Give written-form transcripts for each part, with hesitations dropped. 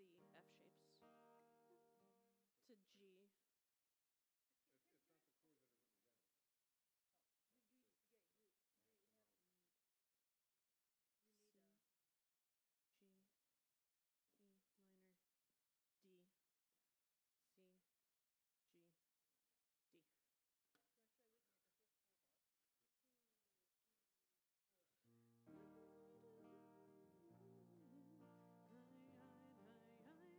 3 F shapes to G. It's not the chords that are written down. Oh, you have need. You need C, a. G, E minor, D, C, G, D. You want to try with me at the first 4 bars? 2, 3, 4.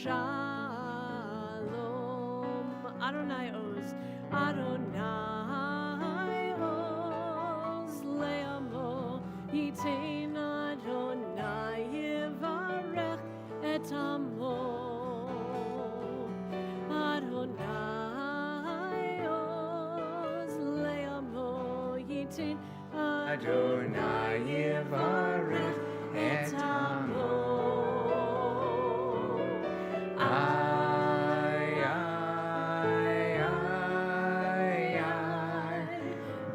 Shalom. Adonai Oz. Adonai Oz. Le'amo. Yitain Adonai Yivarech et Amo. Adonai Oz. Le'amo. Yitain Adonai Yivarech et Amo. Ay, ay, ay,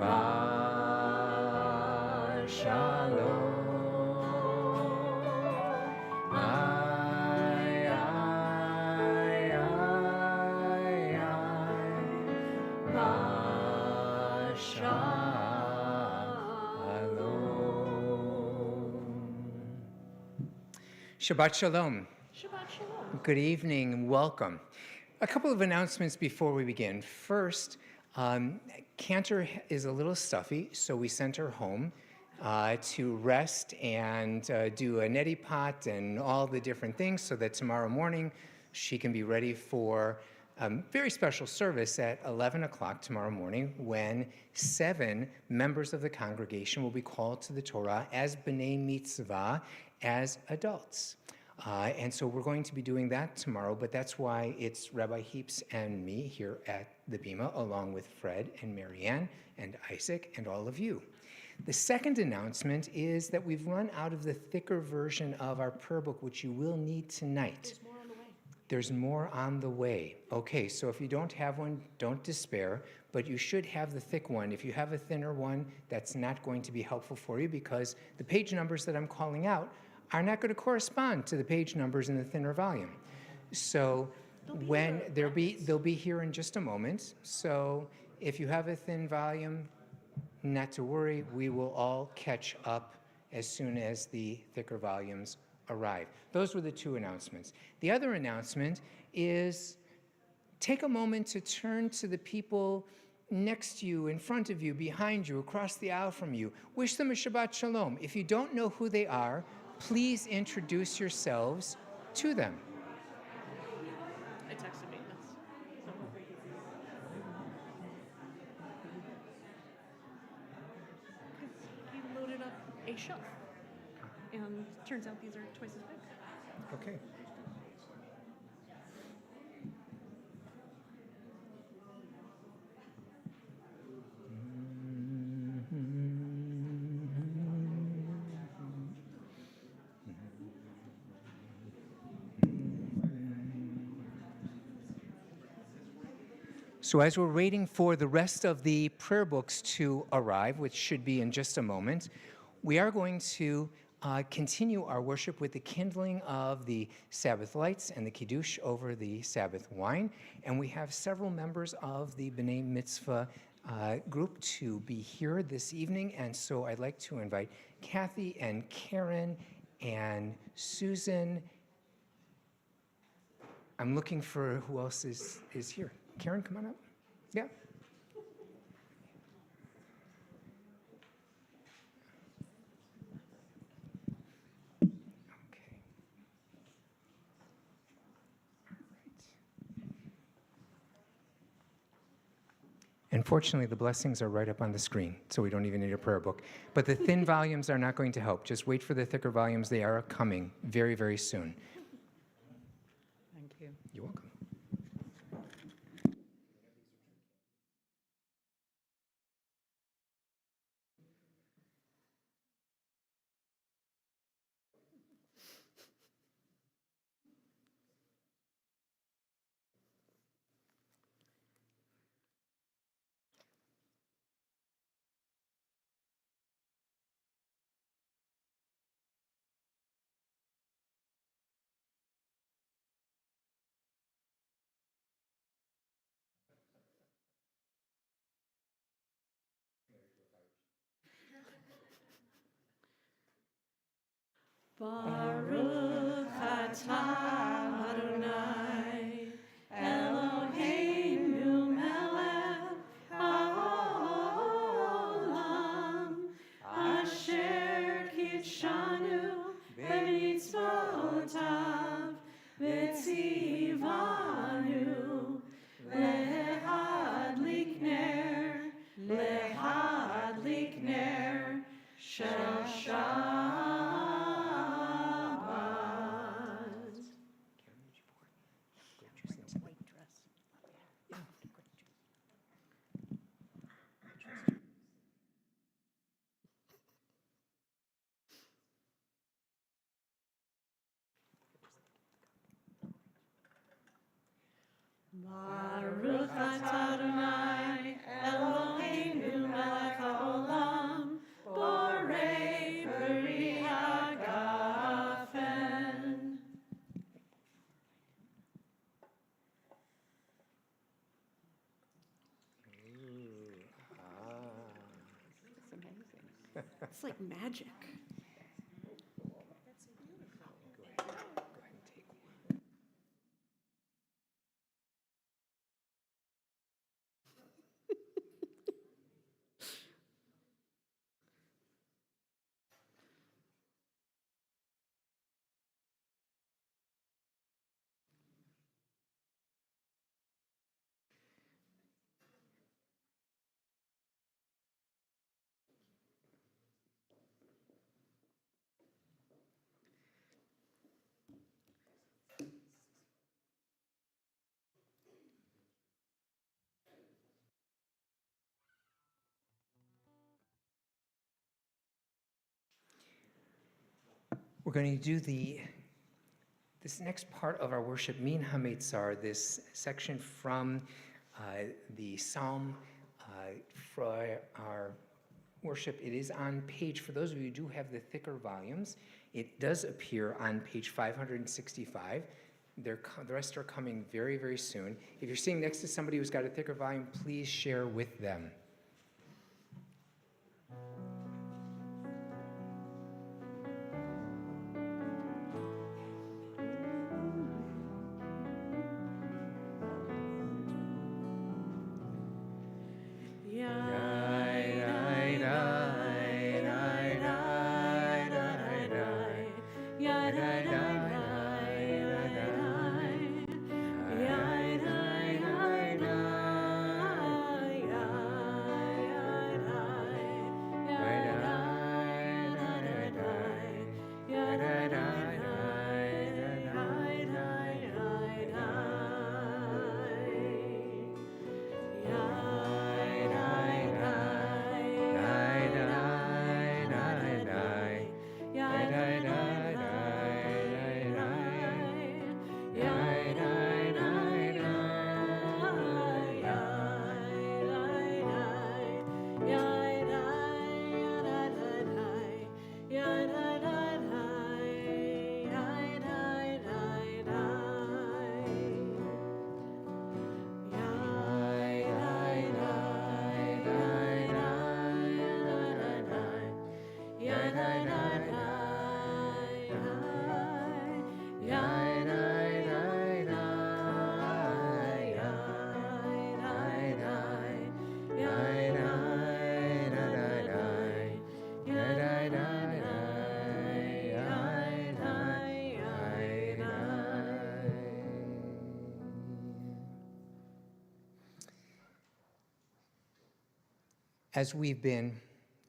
ay, Shalom. Ay, ay, ay, ay, Shabbat Shalom. Shabbat Shalom. Good evening and welcome. A couple of announcements before we begin. First, Cantor is a little stuffy, so we sent her home to rest and do a neti pot and all the different things so that tomorrow morning she can be ready for a very special service at 11 o'clock tomorrow morning when 7 members of the congregation will be called to the Torah as B'nai Mitzvah, as adults. And so we're going to be doing that tomorrow, but that's why it's Rabbi Heaps and me here at the Bima, along with Fred and Marianne and Isaac and all of you. The second announcement is that we've run out of the thicker version of our prayer book, which you will need tonight. There's more on the way. There's more on the way. Okay, so if you don't have one, don't despair, but you should have the thick one. If you have a thinner one, that's not going to be helpful for you because the page numbers that I'm calling out are not going to correspond to the page numbers in the thinner volume. So when they'll be here in just a moment. So if you have a thin volume, not to worry, we will all catch up as soon as the thicker volumes arrive. Those were the two announcements. The other announcement is take a moment to turn to the people next to you, in front of you, behind you, across the aisle from you. Wish them a Shabbat Shalom. If you don't know who they are, please introduce yourselves to them. I texted maintenance. So because he loaded up a shelf, and turns out these are twice as big. Okay. So as we're waiting for the rest of the prayer books to arrive, which should be in just a moment, we are going to continue our worship with the kindling of the Sabbath lights and the Kiddush over the Sabbath wine. And we have several members of the B'nai Mitzvah group to be here this evening. And so I'd like to invite Kathy and Karen and Susan. I'm looking for who else is here. Karen, come on up. Yeah. Okay. All right. Unfortunately, the blessings are right up on the screen, so we don't even need a prayer book. But the thin volumes are not going to help. Just wait for the thicker volumes. They are coming very, very soon. Thank you. You're welcome. Baruch atah Adonai Eloheinu melech haolam asher kitshanu b'mitzvotav v'tziyanu It's like magic. That's beautiful. Go ahead and take one. We're going to do this next part of our worship, Min HaMeitzar, this section from the Psalm for our worship. It is on page, for those of you who do have the thicker volumes, it does appear on page 565. The rest are coming very, very soon. If you're sitting next to somebody who's got a thicker volume, please share with them. As we've been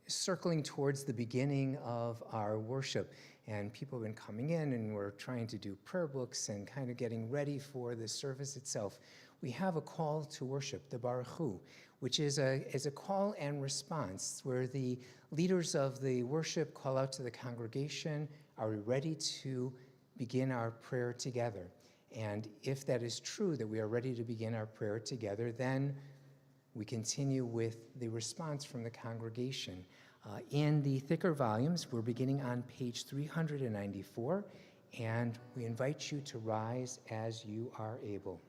circling towards the beginning of our worship, and people have been coming in, and we're trying to do prayer books and kind of getting ready for the service itself, we have a call to worship, the Baruch Hu, which is a call and response where the leaders of the worship call out to the congregation, are we ready to begin our prayer together? And if that is true, that we are ready to begin our prayer together, then we continue with the response from the congregation. In the thicker volumes, we're beginning on page 394, and we invite you to rise as you are able.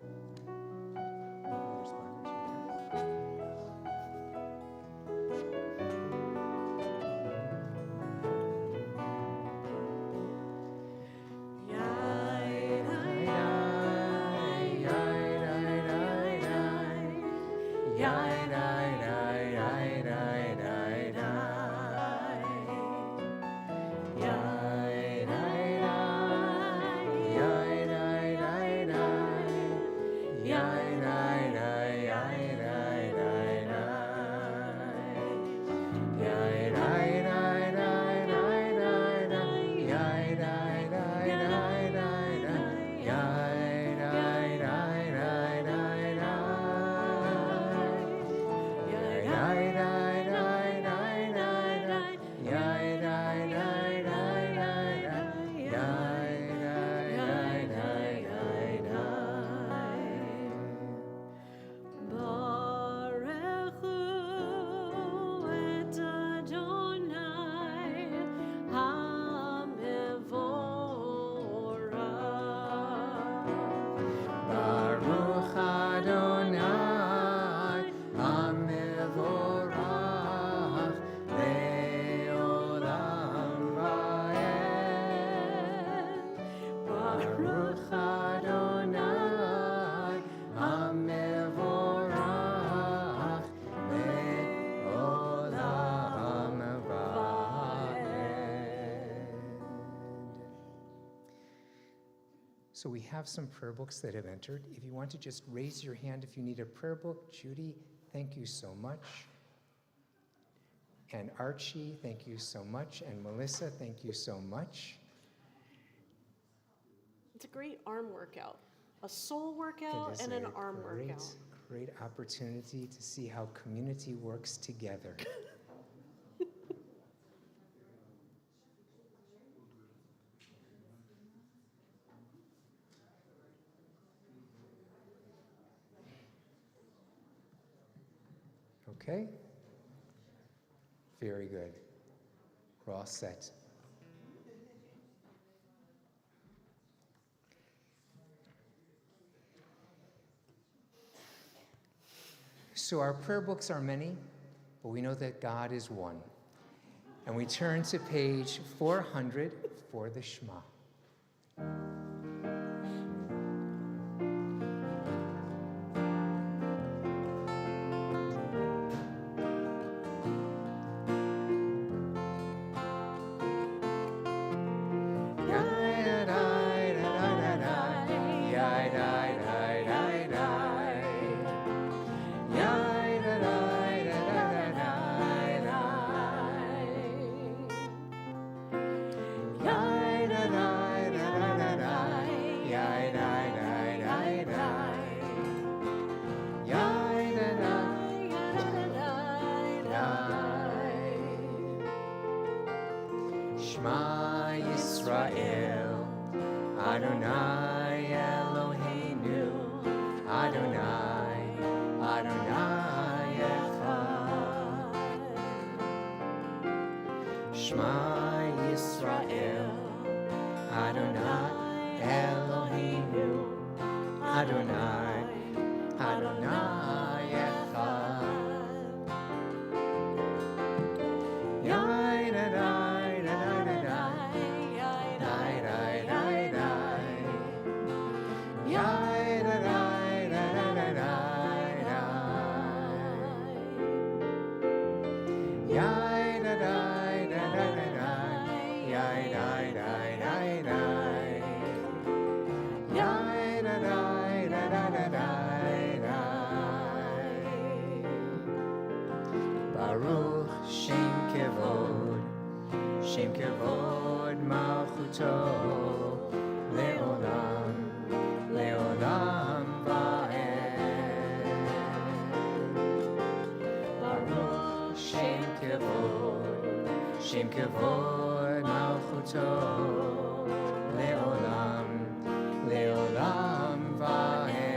So we have some prayer books that have entered. If you want to just raise your hand if you need a prayer book. Judy, thank you so much. And Archie, thank you so much. And Melissa, thank you so much. It's a great arm workout, a soul workout and an arm workout. Great opportunity to see how community works together. Okay? Very good. We're all set. So our prayer books are many, but we know that God is one. And we turn to page 400 for the Shema. Shema Yisrael, Adonai Eloheinu, Adonai, Adonai Echad. Shema Yisrael, Adonai Eloheinu, Adonai, Adonai Echad. Baruch Shem Kevod, Shem Kevod Malchuto, Leolam, Leolam Va'ed. Baruch Shem Kevod Malchuto, Leolam, Leolam Va'ed.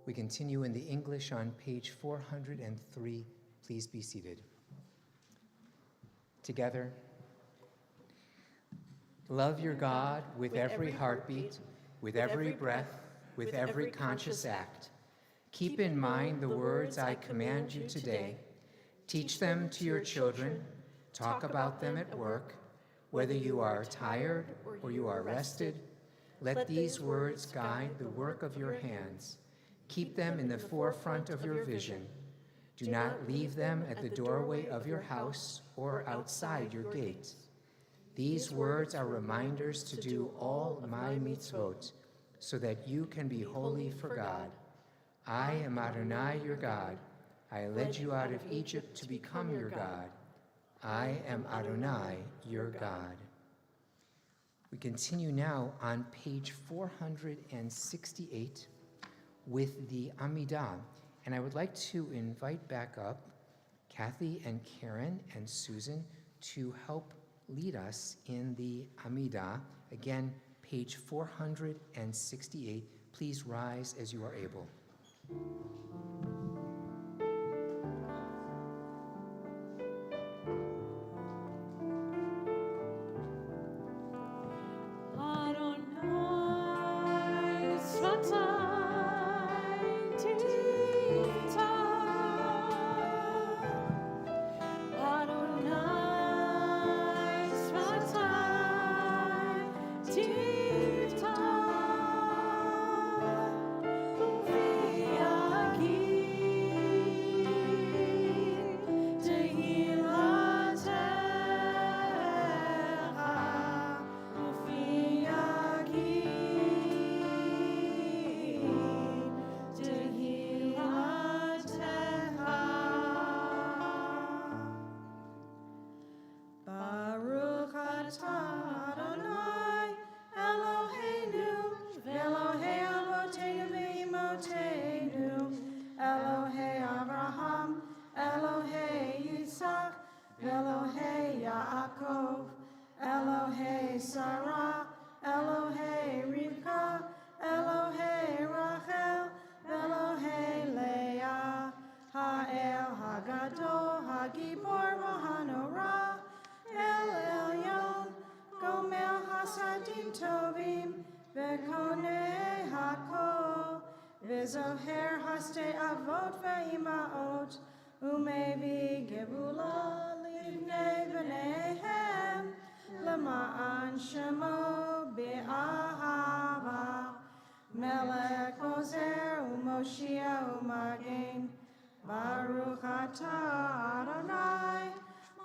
We continue in the English on page 403. Please be seated. Together. Love your God with every heartbeat, with every breath, with every conscious act. Keep in mind the words I command you today. Teach them to your children. Talk about them at work. Whether you are tired or you are rested, let these words guide the work of your hands. Keep them in the forefront of your vision. Do not leave them at the doorway of your house or outside your gate. These words are reminders to do all my mitzvot, so that you can be holy for God. I am Adonai your God. I led you out of Egypt to become your God. I am Adonai your God. We continue now on page 468 with the Amidah. And I would like to invite back up Kathy and Karen and Susan to help lead us in the Amidah. Again, page 468. Please rise as you are able. Yaakov, Elohe Sarah, Elohe Rivka, Elohe Rachel, Elohe Leah, Ha'el Hagadol, Hagibor Vahanorah, El Elyon, Gomel Hasadim Tovim, Vekonei Hakol, Vizoher Haste Avot Ve'imaot, Umevi Gebula Livnei B'neihem, Lema'an Shemo Be'ahava, Melech Ozer Umoshia Umagen, Baruch Atah Adonai,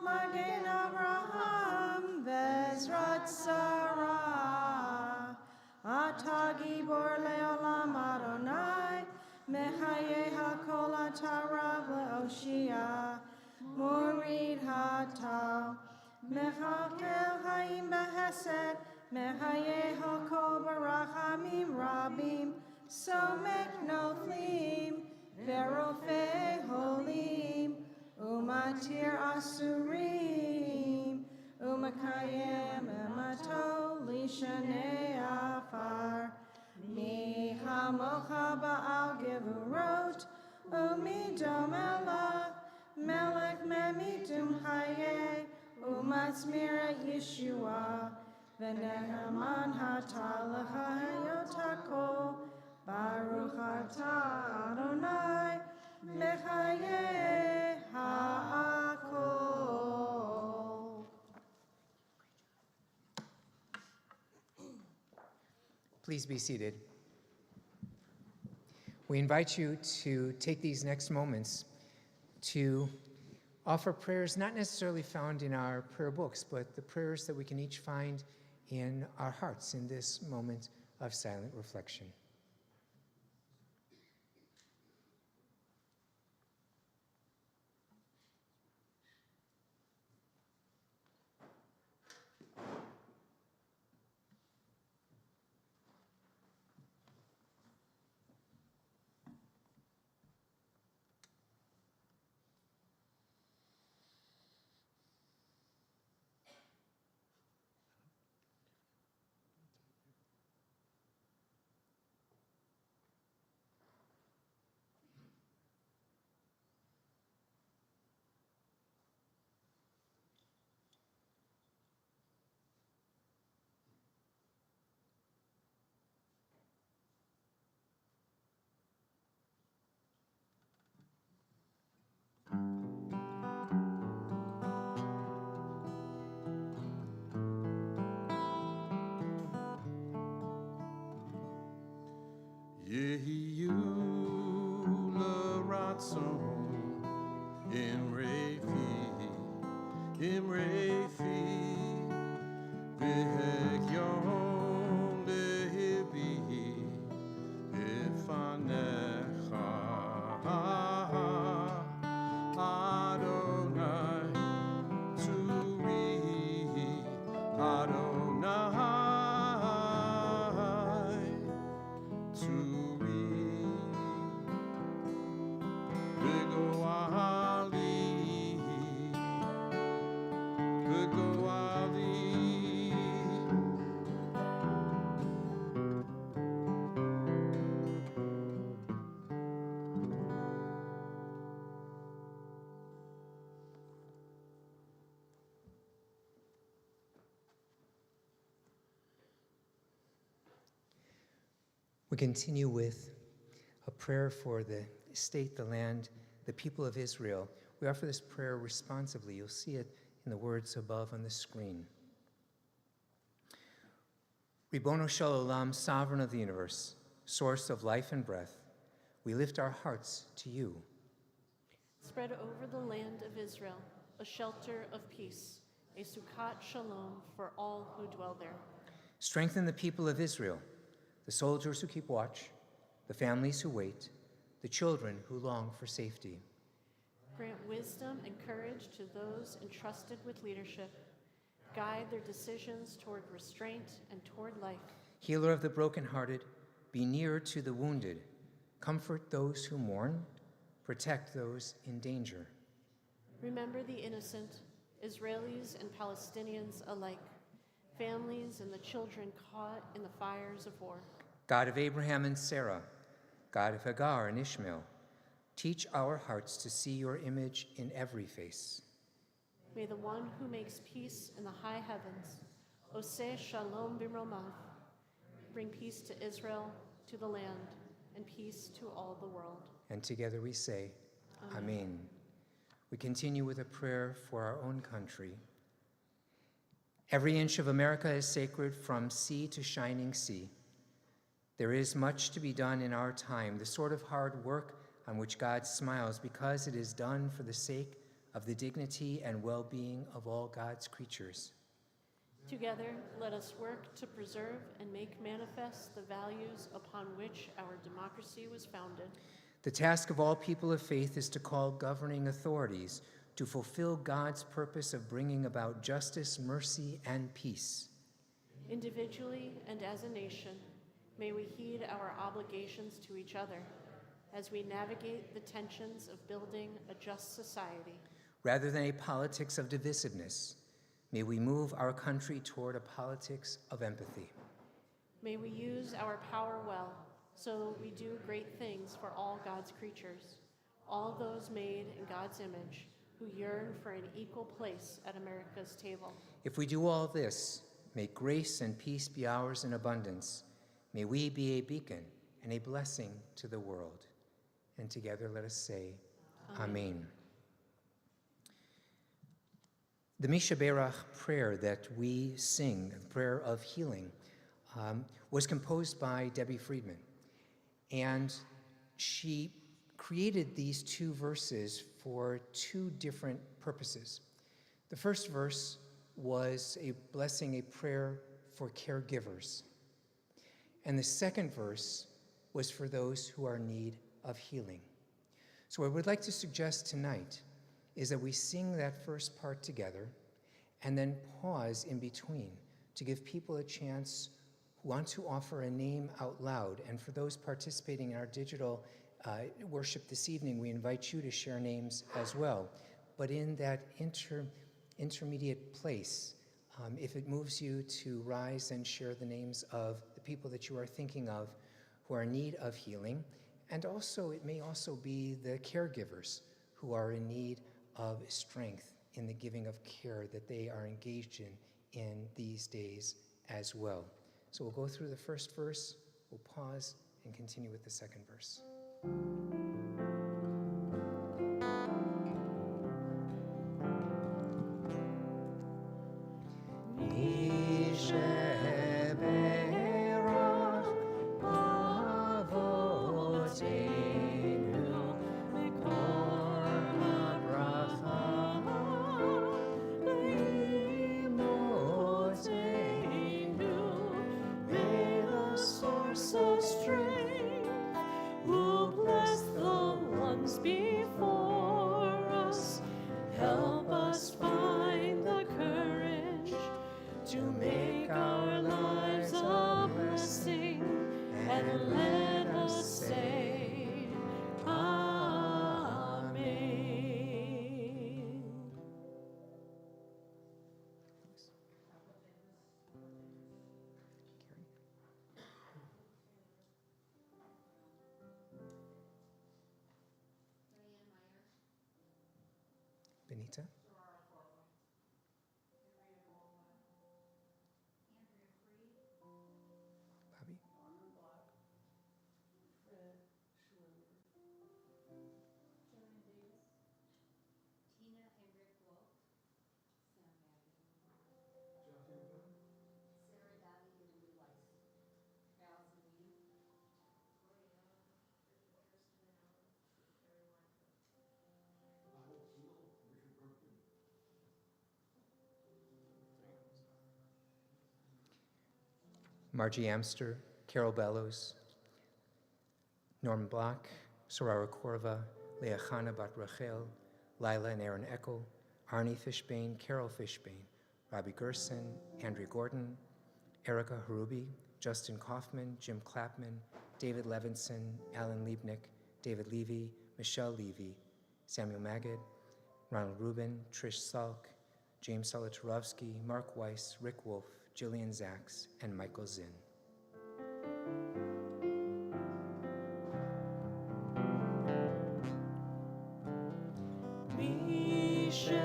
Magen Abraham Vezrat Sarah, Atah Gibor Leolam Adonai, Mechaye HaKol Atah Rav Le'oshia, Morid Hatah, Mechakel Chaim Behesed, Mechaye HaKol Barachamim Rabim, Somek Noflim, Verofe Holim, Umatir Asurim, Umakayem Emato Lishanei Afar, Mi Hamocha Ba'al Gevurot, Umidom Elah, Melech Memitum Chaye, Umatzmira Yeshua, V'nehaman Hatah L'chayot HaKol, Baruch Atah Adonai, Mechaye HaKol. Please be seated. We invite you to take these next moments to offer prayers not necessarily found in our prayer books, but the prayers that we can each find in our hearts in this moment of silent reflection. Yehiyu l'ratzon imrefi v'hegyon lehibi efanecha Adonai turi Adonai We continue with a prayer for the state, the land, the people of Israel. We offer this prayer responsively. You'll see it in the words above on the screen. Ribono shel olam, sovereign of the universe, source of life and breath, we lift our hearts to you. Spread over the land of Israel a shelter of peace, a sukkot shalom for all who dwell there. Strengthen the people of Israel, the soldiers who keep watch, the families who wait, the children who long for safety. Grant wisdom and courage to those entrusted with leadership. Guide their decisions toward restraint and toward life. Healer of the brokenhearted, be near to the wounded. Comfort those who mourn. Protect those in danger. Remember the innocent. Israelis and Palestinians alike, families and the children caught in the fires of war. God of Abraham and Sarah, God of Hagar and Ishmael, teach our hearts to see your image in every face. May the one who makes peace in the high heavens, Oseh Shalom B'Romav, bring peace to Israel, to the land, and peace to all the world. And together we say, Amen. We continue with a prayer for our own country. Every inch of America is sacred from sea to shining sea. There is much to be done in our time, the sort of hard work on which God smiles because it is done for the sake of the dignity and well-being of all God's creatures. Together, let us work to preserve and make manifest the values upon which our democracy was founded. The task of all people of faith is to call governing authorities to fulfill God's purpose of bringing about justice, mercy, and peace. Individually and as a nation, may we heed our obligations to each other as we navigate the tensions of building a just society. Rather than a politics of divisiveness, may we move our country toward a politics of empathy. May we use our power well so we do great things for all God's creatures, all those made in God's image who yearn for an equal place at America's table. If we do all this, may grace and peace be ours in abundance. May we be a beacon and a blessing to the world. And together let us say, Amen. The Misha Berach prayer that we sing, the prayer of healing, was composed by Debbie Friedman. And she created these two verses for two different purposes. The first verse was a blessing, a prayer for caregivers. And the second verse was for those who are in need of healing. So what I would like to suggest tonight is that we sing that first part together and then pause in between to give people a chance who want to offer a name out loud. And for those participating in our digital worship this evening, we invite you to share names as well. But in that intermediate place, if it moves you to rise and share the names of the people that you are thinking of who are in need of healing, and also it may also be the caregivers who are in need of strength in the giving of care that they are engaged in these days as well. So we'll go through the first verse, we'll pause, and continue with the second verse. Benita? Bobby? Margie Amster, Carol Bellows, Norman Block, Sorara Korva, Leah Chana Bat Rachel, Lila and Aaron Eckel, Arnie Fishbane, Carol Fishbane, Robbie Gerson, Andrea Gordon, Erica Harubi, Justin Kaufman, Jim Clapman, David Levinson, Alan Liebnick, David Levy, Michelle Levy, Samuel Magid, Ronald Rubin, Trish Salk, James Solitarovsky, Mark Weiss, Rick Wolf, Jillian Zaks, and Michael Zinn. Misheberach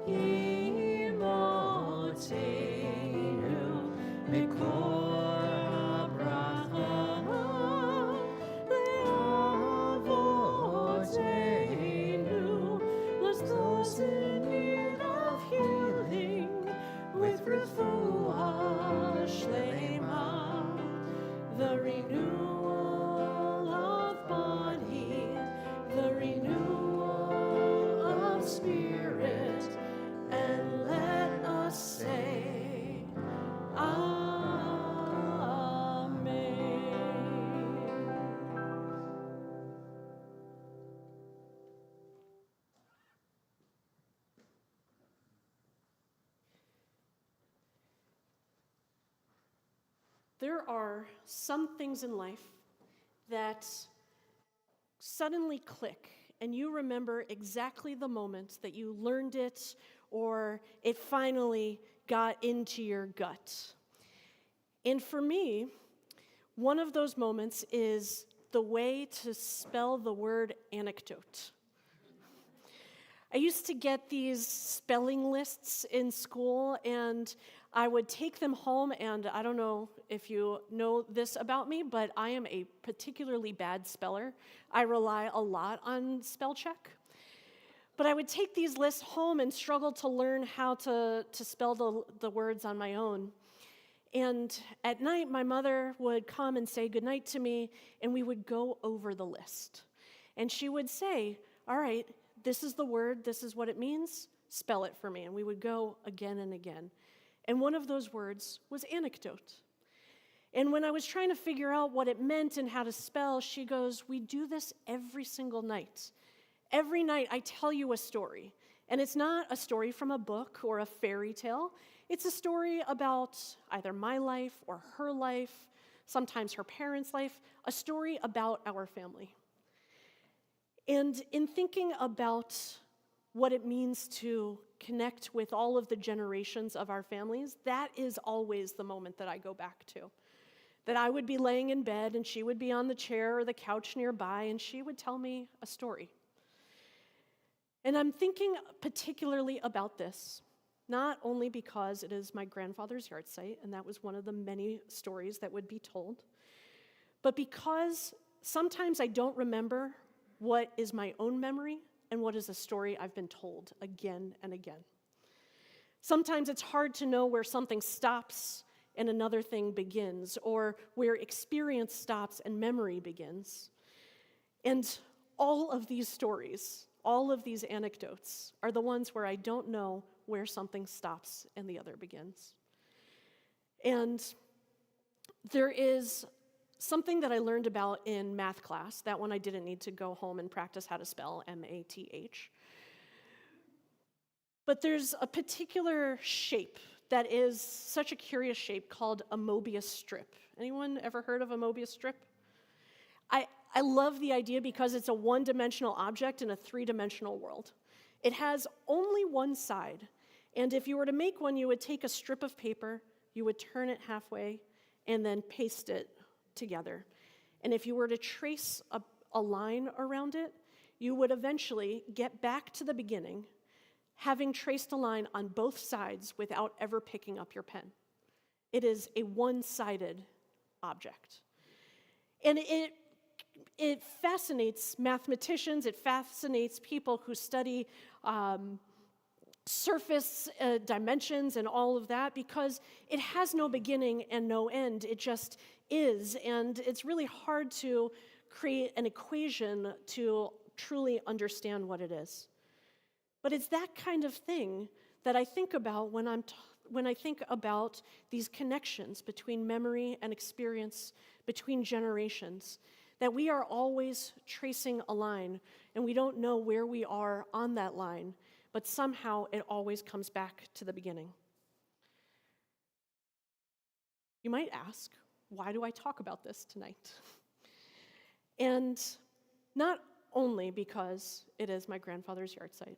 Imotzeinu Mekor habracha leavoteinu. Bless those in need of healing with refuah shlema, the renewal of body, the renewal of spirit, and let us say, Amen. There are some things in life that suddenly click, and you remember exactly the moment that you learned it or it finally got into your gut. And for me, one of those moments is the way to spell the word anecdote. I used to get these spelling lists in school, and I would take them home, and I don't know if you know this about me, but I am a particularly bad speller. I rely a lot on spell check. But I would take these lists home and struggle to learn how to spell the words on my own. And at night, my mother would come and say goodnight to me, and we would go over the list. And she would say, all right, this is the word, this is what it means, spell it for me. And we would go again and again. And one of those words was anecdote. And when I was trying to figure out what it meant and how to spell, she goes, we do this every single night. Every night I tell you a story. And it's not a story from a book or a fairy tale. It's a story about either my life or her life, sometimes her parents' life, a story about our family. And in thinking about what it means to connect with all of the generations of our families, that is always the moment that I go back to. That I would be laying in bed and she would be on the chair or the couch nearby and she would tell me a story. And I'm thinking particularly about this, not only because it is my grandfather's yard site, and that was one of the many stories that would be told, but because sometimes I don't remember what is my own memory and what is a story I've been told again and again. Sometimes it's hard to know where something stops and another thing begins, or where experience stops and memory begins. And all of these stories, all of these anecdotes are the ones where I don't know where something stops and the other begins. And there is something that I learned about in math class. That one I didn't need to go home and practice how to spell M-A-T-H. But there's a particular shape that is such a curious shape called a Mobius strip. Anyone ever heard of a Mobius strip? I love the idea because it's a one-dimensional object in a three-dimensional world. It has only one side, and if you were to make one, you would take a strip of paper, you would turn it halfway, and then paste it together. And if you were to trace a line around it, you would eventually get back to the beginning, having traced a line on both sides without ever picking up your pen. It is a one-sided object. And it fascinates mathematicians, it fascinates people who study surface dimensions and all of that, because it has no beginning and no end. It just is, and it's really hard to create an equation to truly understand what it is. But it's that kind of thing that I think about when I think about these connections between memory and experience, between generations, that we are always tracing a line, and we don't know where we are on that line, but somehow it always comes back to the beginning. You might ask, why do I talk about this tonight? And not only because it is my grandfather's yard site,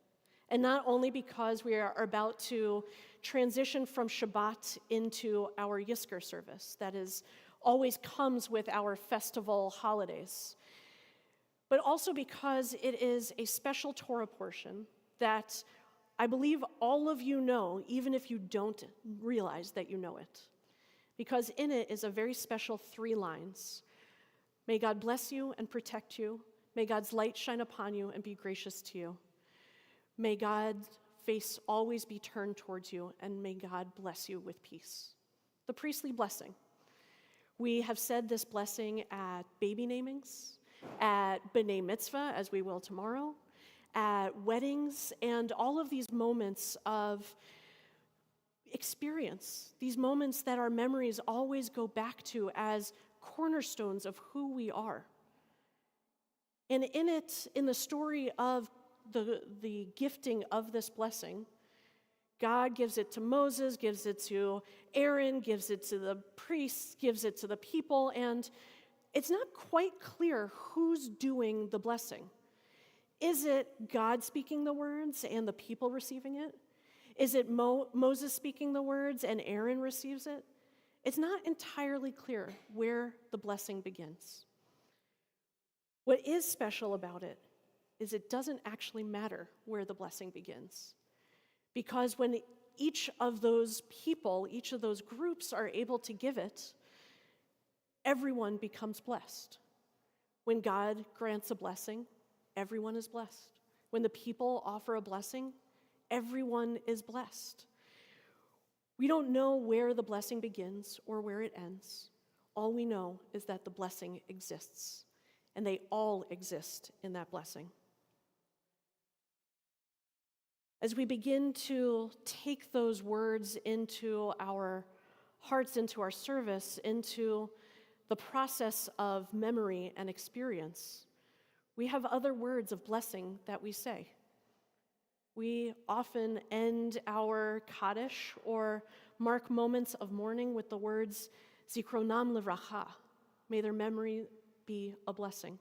And not only because we are about to transition from Shabbat into our Yizkor service, that is, always comes with our festival holidays, but also because it is a special Torah portion that I believe all of you know, even if you don't realize that you know it. Because in it is a very special 3 lines. May God bless you and protect you. May God's light shine upon you and be gracious to you. May God's face always be turned towards you, and may God bless you with peace. The priestly blessing. We have said this blessing at baby namings, at B'nai Mitzvah, as we will tomorrow, at weddings, and all of these moments of experience, these moments that our memories always go back to as cornerstones of who we are. And in it, in the story of the gifting of this blessing, God gives it to Moses, gives it to Aaron, gives it to the priests, gives it to the people, and it's not quite clear who's doing the blessing. Is it God speaking the words and the people receiving it? Is it Moses speaking the words and Aaron receives it? It's not entirely clear where the blessing begins. What is special about it is it doesn't actually matter where the blessing begins. Because when each of those people, each of those groups are able to give it, everyone becomes blessed. When God grants a blessing, everyone is blessed. When the people offer a blessing, everyone is blessed. We don't know where the blessing begins or where it ends. All we know is that the blessing exists, and they all exist in that blessing. As we begin to take those words into our hearts, into our service, into the process of memory and experience, we have other words of blessing that we say. We often end our Kaddish or mark moments of mourning with the words, Zikronam Livracha, may their memory be a blessing.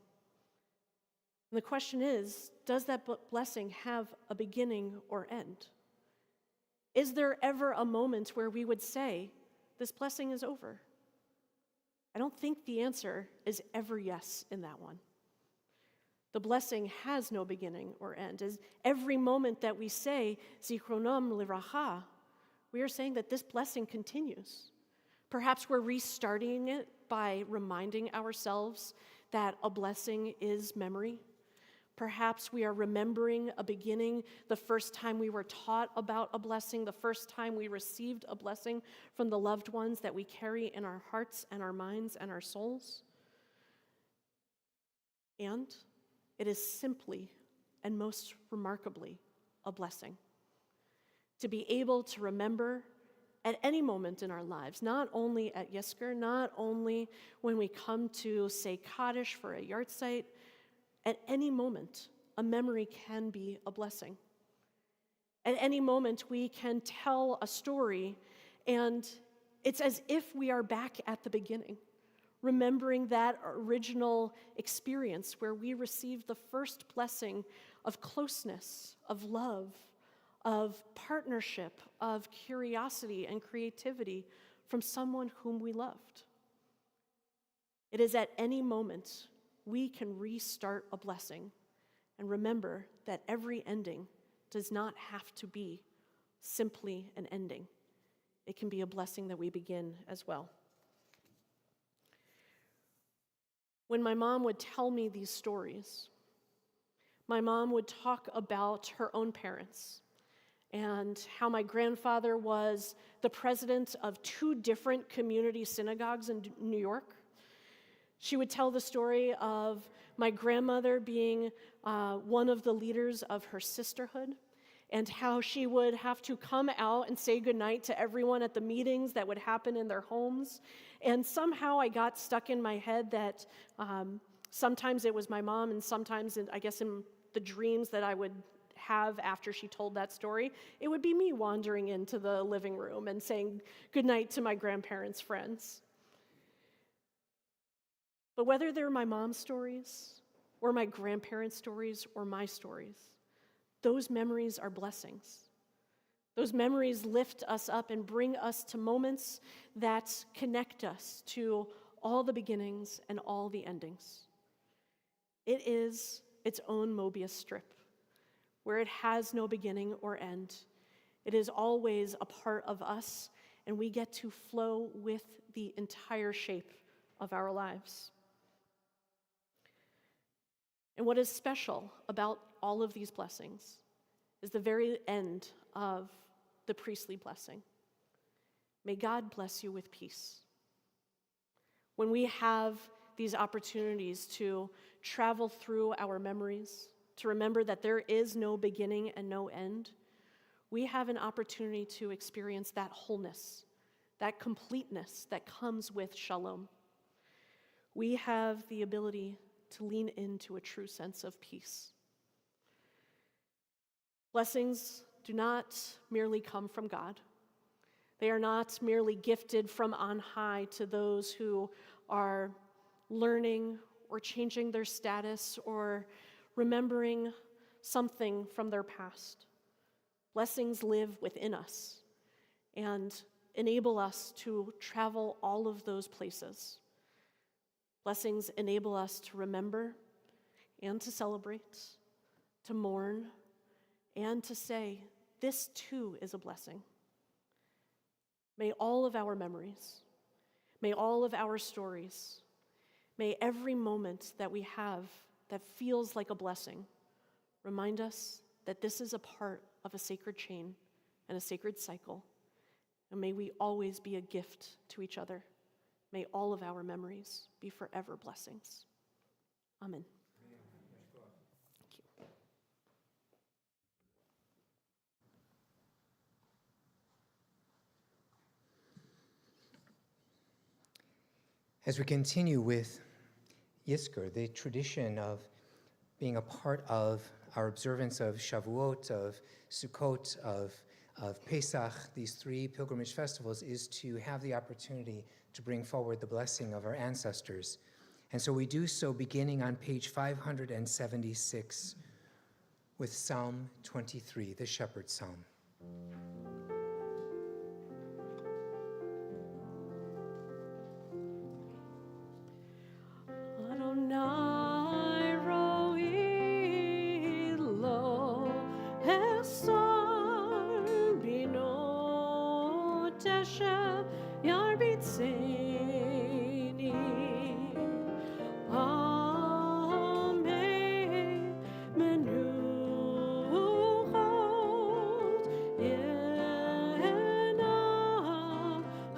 And the question is, does that blessing have a beginning or end? Is there ever a moment where we would say, this blessing is over? I don't think the answer is ever yes in that one. The blessing has no beginning or end. As every moment that we say, Zikronam Livracha, we are saying that this blessing continues. Perhaps we're restarting it by reminding ourselves that a blessing is memory. Perhaps we are remembering a beginning, the first time we were taught about a blessing, the first time we received a blessing from the loved ones that we carry in our hearts and our minds and our souls. And it is simply and most remarkably a blessing to be able to remember at any moment in our lives, not only at Yizkor, not only when we come to say Kaddish for a yahrzeit. At any moment, a memory can be a blessing. At any moment, we can tell a story, and it's as if we are back at the beginning, remembering that original experience where we received the first blessing of closeness, of love, of partnership, of curiosity and creativity from someone whom we loved. It is at any moment we can restart a blessing and remember that every ending does not have to be simply an ending. It can be a blessing that we begin as well. When my mom would tell me these stories, my mom would talk about her own parents and how my grandfather was the president of 2 different community synagogues in New York. She would tell the story of my grandmother being one of the leaders of her sisterhood, and how she would have to come out and say goodnight to everyone at the meetings that would happen in their homes. And somehow I got stuck in my head that sometimes it was my mom, and sometimes, I guess in the dreams that I would have after she told that story, it would be me wandering into the living room and saying goodnight to my grandparents' friends. But whether they're my mom's stories, or my grandparents' stories, or my stories, those memories are blessings. Those memories lift us up and bring us to moments that connect us to all the beginnings and all the endings. It is its own Mobius strip, where it has no beginning or end. It is always a part of us, and we get to flow with the entire shape of our lives. And what is special about all of these blessings is the very end of the priestly blessing. May God bless you with peace. When we have these opportunities to travel through our memories, to remember that there is no beginning and no end, we have an opportunity to experience that wholeness, that completeness that comes with shalom. We have the ability to lean into a true sense of peace. Blessings do not merely come from God. They are not merely gifted from on high to those who are learning or changing their status or remembering something from their past. Blessings live within us and enable us to travel all of those places. Blessings enable us to remember and to celebrate, to mourn, and to say, this too is a blessing. May all of our memories, may all of our stories, may every moment that we have that feels like a blessing remind us that this is a part of a sacred chain and a sacred cycle. And may we always be a gift to each other. May all of our memories be forever blessings. Amen. Thank you. As we continue with Yizkor, the tradition of being a part of our observance of Shavuot, of Sukkot, of Pesach, these three pilgrimage festivals, is to have the opportunity to bring forward the blessing of our ancestors. And so we do so beginning on page 576 with Psalm 23, the Shepherd's Psalm. Adonai roi lo hesar bino tesha yarbitzeni ame menuchot yena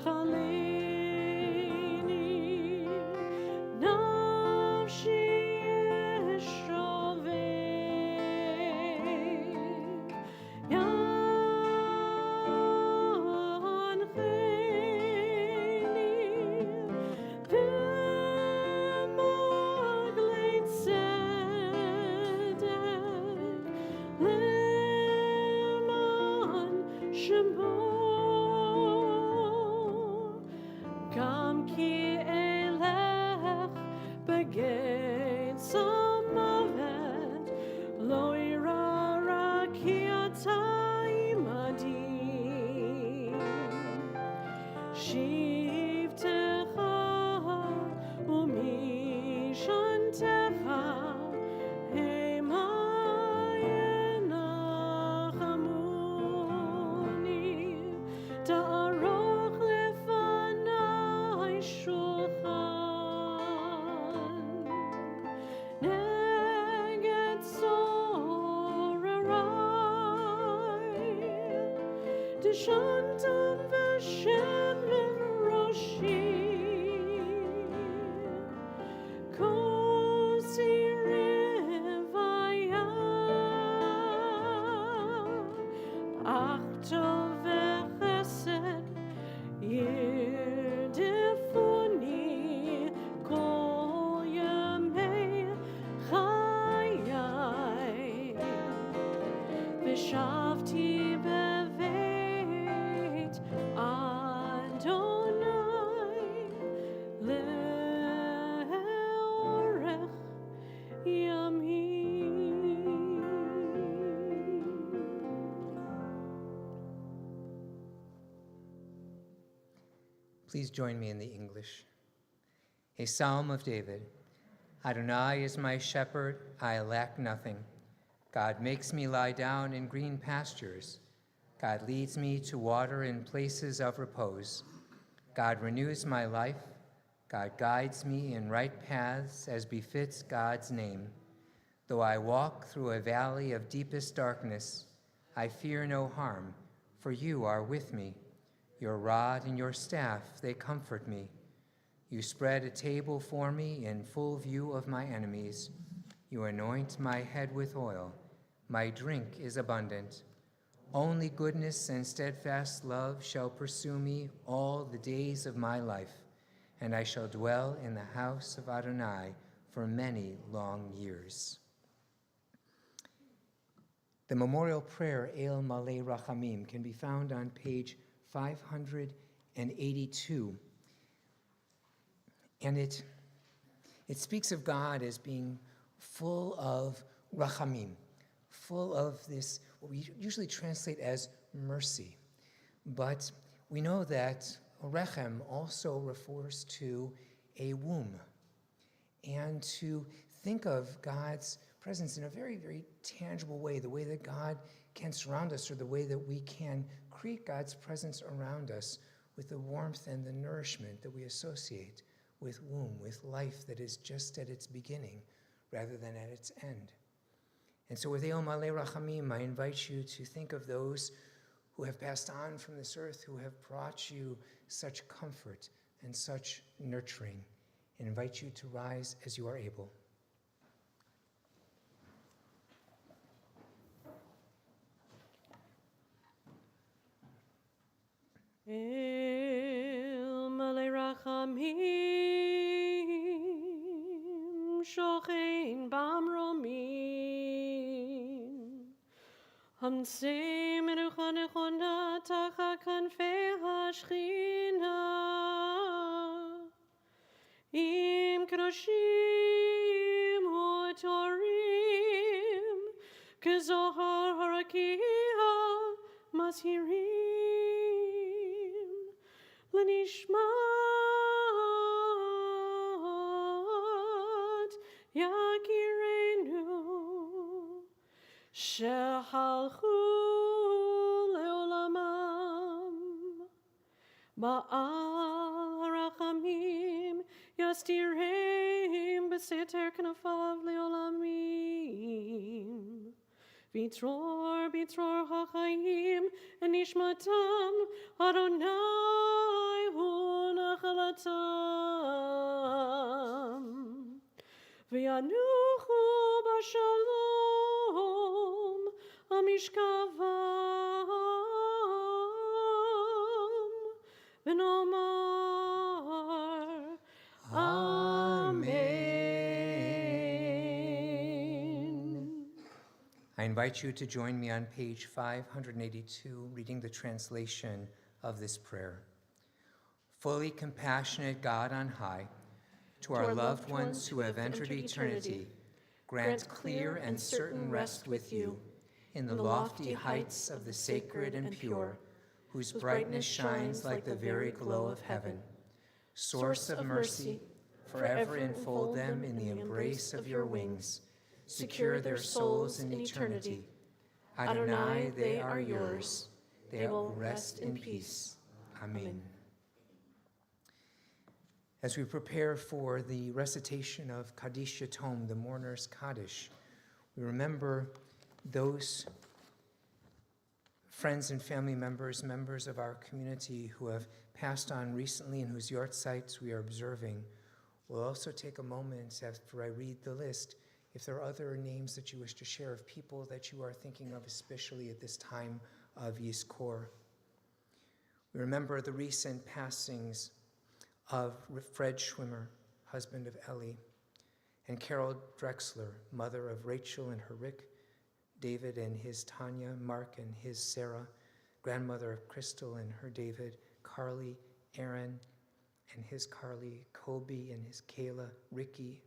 chaleni nafshi yeshovek yancheni b'maglei tzedek leman shemo Gam ki elech begeit samavet lo irara ki ata imadi shivtecha umishantecha hema yenachamuni ta'aroch lefanai shulchan neged sorarai Deshantam v'shem roshi kosi revaya Achtov v'chesed yirdefuni kol yamei chayai V'shavti beveit Adonai le'orech yamim. Please join me in the English. A Psalm of David. Adonai is my shepherd, I lack nothing. God makes me lie down in green pastures. God leads me to water in places of repose. God renews my life. God guides me in right paths as befits God's name. Though I walk through a valley of deepest darkness, I fear no harm, for you are with me. Your rod and your staff, they comfort me. You spread a table for me in full view of my enemies. You anoint my head with oil. My drink is abundant. Only goodness and steadfast love shall pursue me all the days of my life, and I shall dwell in the house of Adonai for many long years. The memorial prayer, El Malei Rachamim, can be found on page 582. And it speaks of God as being full of rachamim, full of this, what we usually translate as mercy. But we know that rechem also refers to a womb. And to think of God's presence in a very, very tangible way, the way that God can surround us, or the way that we can create God's presence around us with the warmth and the nourishment that we associate with womb, with life that is just at its beginning rather than at its end. And so with El Malei Rachamim, I invite you to think of those who have passed on from this earth, who have brought you such comfort and such nurturing, and invite you to rise as you are able. El Malei Rachamim, Shochein Bamromim, Hamsei Menucha Nechona Tachat Kanfei HaShechina, Im Kedoshim Hotorim, Kezohar Harakiha Mashirim, Lenishmat Yakirenu Shehalchu Leolamam Ba'al Harachamim Yastireim Beseter Knafav Leolamim Vitror HaChaim and Nishmatam Adonai Hu Nachalatam V'yanuchu b'shalom Amishkavam V'nomar Amen. I invite you to join me on page 582, reading the translation of this prayer. Fully compassionate God on high, to our loved ones who have entered eternity, grant clear and certain rest with you in the lofty heights of the sacred and pure, whose brightness shines like the very glow of heaven. Source of mercy, forever enfold them in the embrace of your wings. Secure their souls in eternity. Adonai, they are yours. They will rest in peace. Amen. As we prepare for the recitation of Kaddish Yatom, the mourner's Kaddish, we remember those friends and family members, members of our community who have passed on recently and whose yahrzeits we are observing. We'll also take a moment after I read the list, if there are other names that you wish to share of people that you are thinking of, especially at this time of Yizkor. We remember the recent passings of Fred Schwimmer, husband of Ellie, and Carol Drexler, mother of Rachel and her Rick, David and his Tanya, Mark and his Sarah, grandmother of Crystal and her David, Carly, Aaron and his Carly, Colby and his Kayla, Ricky,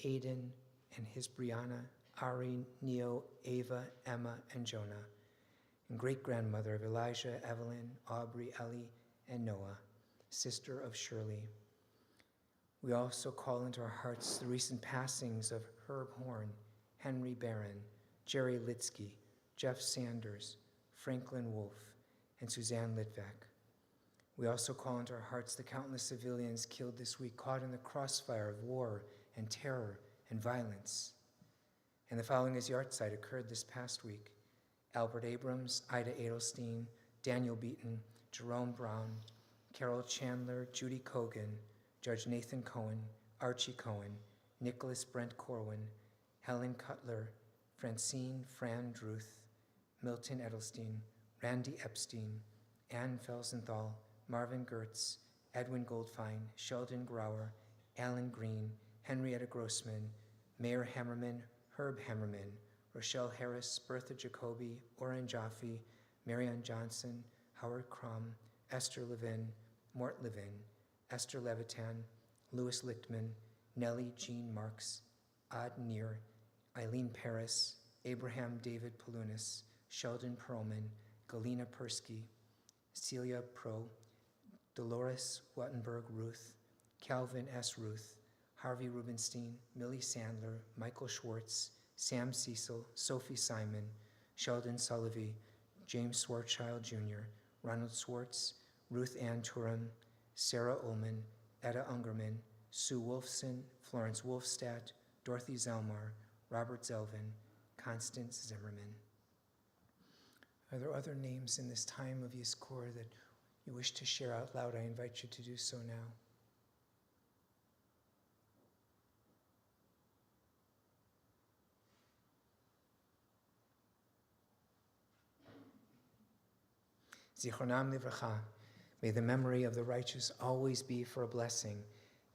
Aiden and his Brianna, Ari, Neo, Ava, Emma, and Jonah, and great-grandmother of Elijah, Evelyn, Aubrey, Ellie, and Noah, sister of Shirley. We also call into our hearts the recent passings of Herb Horn, Henry Barron, Jerry Litsky, Jeff Sanders, Franklin Wolf, and Suzanne Litvak. We also call into our hearts the countless civilians killed this week, caught in the crossfire of war and terror and violence. And the following is yahrzeit occurred this past week. Albert Abrams, Ida Edelstein, Daniel Beaton, Jerome Brown, Carol Chandler, Judy Kogan, Judge Nathan Cohen, Archie Cohen, Nicholas Brent Corwin, Helen Cutler, Francine Fran Druth, Milton Edelstein, Randy Epstein, Ann Felsenthal, Marvin Gertz, Edwin Goldfein, Sheldon Grauer, Alan Green, Henrietta Grossman, Mayor Hammerman, Herb Hammerman, Rochelle Harris, Bertha Jacoby, Oren Jaffe, Marianne Johnson, Howard Crum, Esther Levin, Mort Levin, Esther Levitan, Louis Lichtman, Nellie Jean Marks, Ad Nir, Eileen Paris, Abraham David Palunas, Sheldon Perlman, Galina Persky, Celia Pro, Dolores Wattenberg Ruth, Calvin S. Ruth, Harvey Rubenstein, Millie Sandler, Michael Schwartz, Sam Cecil, Sophie Simon, Sheldon Sullivan, James Swartchild Jr., Ronald Swartz, Ruth Ann Turam, Sarah Ullman, Etta Ungerman, Sue Wolfson, Florence Wolfstadt, Dorothy Zelmar, Robert Zelvin, Constance Zimmerman. Are there other names in this time of Yizkor that you wish to share out loud? I invite you to do so now. Zichronam livracha. May the memory of the righteous always be for a blessing.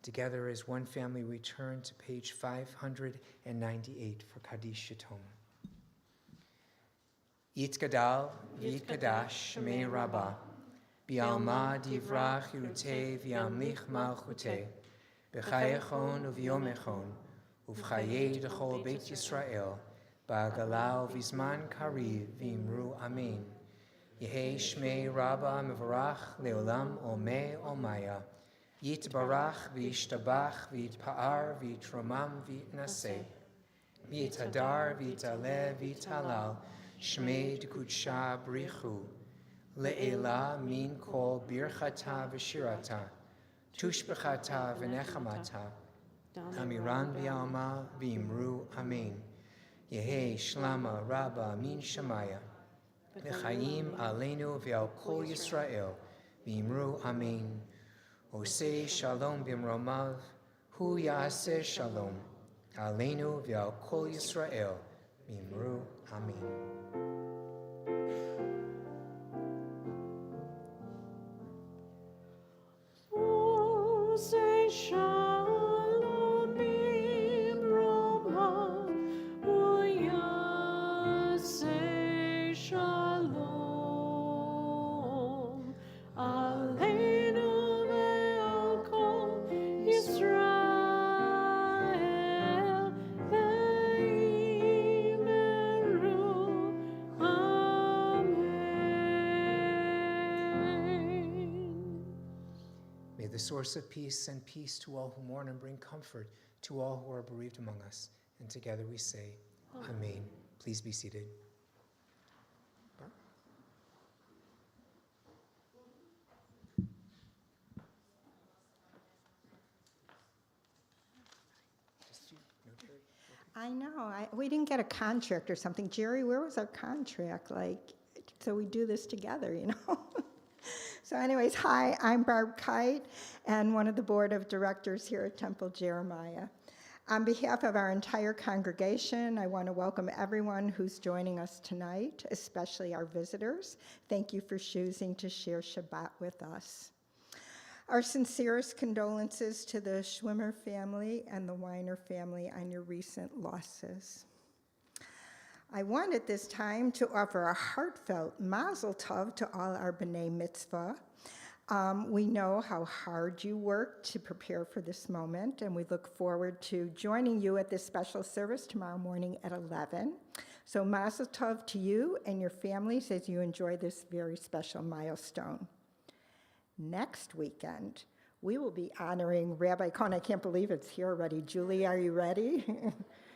Together as one family, we turn to page 598 for Kaddish Yatom. Yitkadal v'yitkadash shemei rabbah, bi'alma divrach yirutei v'yamlich malchutei, b'chayechon u'v'yomechon, u'v'chayei d'chol beit Yisrael, ba'agalau v'zman kariv v'imru amen. Yehei shmei rabbah mevarach leolam omei omaya, yitbarach v'yishtabach v'yitpa'ar v'yitromam v'yitnaseh, v'yitadar v'yitaleh v'yitalal, shmei d'kudsha brichu, le'ela min kol birchata v'shirata, tushbechata v'nechamata, amiran v'yalma v'imru amen. Yehei shlama rabbah min shamaya, V'chaim aleinu v'al kol Yisrael, v'imru amen. Osei shalom b'mromav, hu ya'aseh shalom, aleinu v'al kol Yisrael, v'imru amen. Say shalom b'mroma, say shalom aleinu ve'al kol Yisrael, ve'imru amen. May the source of peace send peace to all who mourn and bring comfort to all who are bereaved among us. And together we say, Amen. Please be seated. I know. We didn't get a contract or something. Jerry, where was our contract? So we do this together, you know? So anyways, hi, I'm Barb Kite, and one of the board of directors here at Temple Jeremiah. On behalf of our entire congregation, I want to welcome everyone who's joining us tonight, especially our visitors. Thank you for choosing to share Shabbat with us. Our sincerest condolences to the Schwimmer family and the Weiner family on your recent losses. I want at this time to offer a heartfelt mazel tov to all our B'nai Mitzvah. We know how hard you worked to prepare for this moment, and we look forward to joining you at this special service tomorrow morning at 11. So mazel tov to you and your families as you enjoy this very special milestone. Next weekend, we will be honoring Rabbi Cohen. I can't believe it's here already. Julie, are you ready?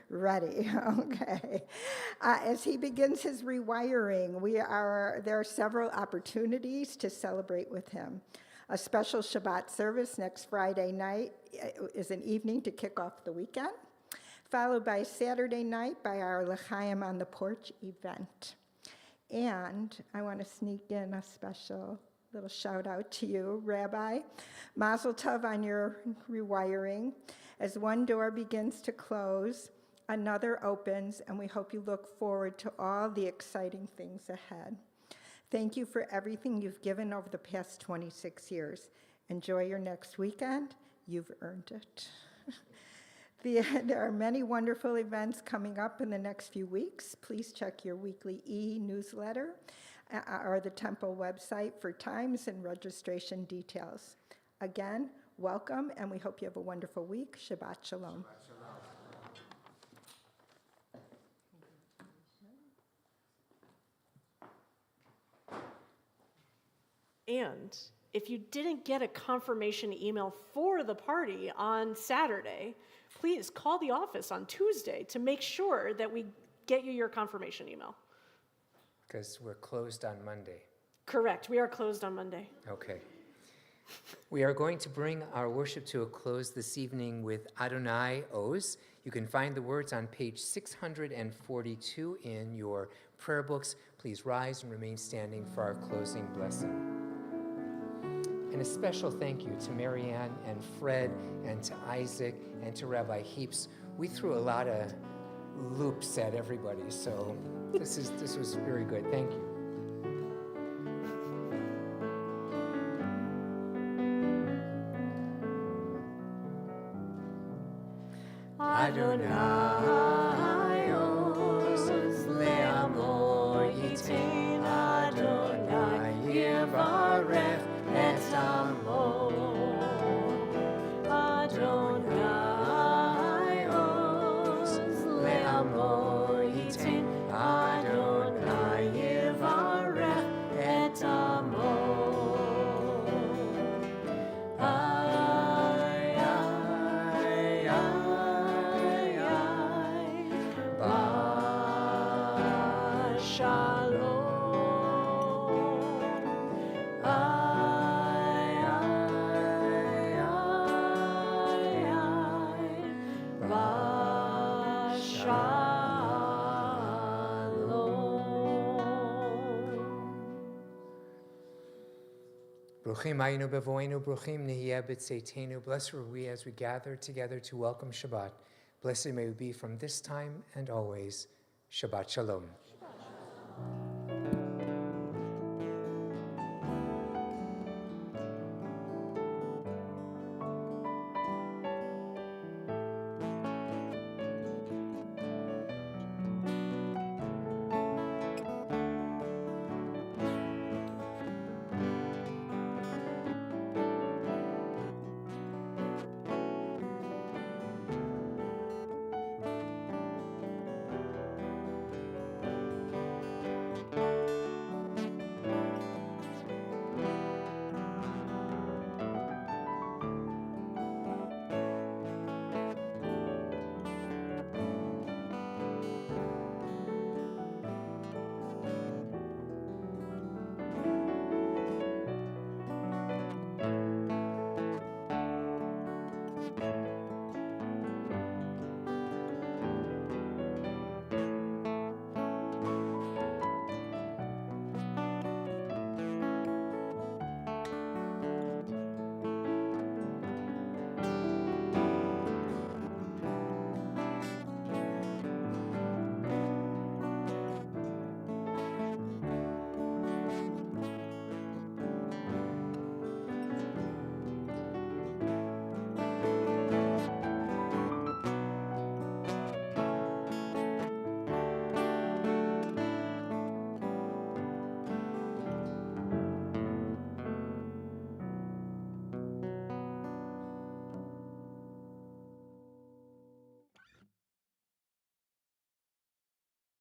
Ready, okay. As he begins his rewiring, there are several opportunities to celebrate with him. A special Shabbat service next Friday night is an evening to kick off the weekend, followed by Saturday night by our L'chaim on the Porch event. And I want to sneak in a special little shout out to you, Rabbi. Mazel tov on your rewiring. As one door begins to close, another opens, and we hope you look forward to all the exciting things ahead. Thank you for everything you've given over the past 26 years. Enjoy your next weekend. You've earned it. There are many wonderful events coming up in the next few weeks. Please check your weekly e-newsletter or the temple website for times and registration details. Again, welcome, and we hope you have a wonderful week. Shabbat shalom. And if you didn't get a confirmation email for the party on Saturday, please call the office on Tuesday to make sure that we get you your confirmation email. Because we're closed on Monday. Correct. We are closed on Monday. Okay. We are going to bring our worship to a close this evening with Adonai Oz. You can find the words on page 642 in your prayer books. Please rise and remain standing for our closing blessing. And a special thank you to Marianne and Fred and to Isaac and to Rabbi Heaps. We threw a lot of loops at everybody, so this was very good. Thank you. Adonai Oz le'amor yitain, Adonai yivarech et amo. Adonai Oz le'amor yitain, Adonai yivarech et amo. Bruchim ayinu bevoinu, bruchim nehiyeh b'tzeitenu. Blessed are we as we gather together to welcome Shabbat. Blessed may we be from this time and always. Shabbat shalom.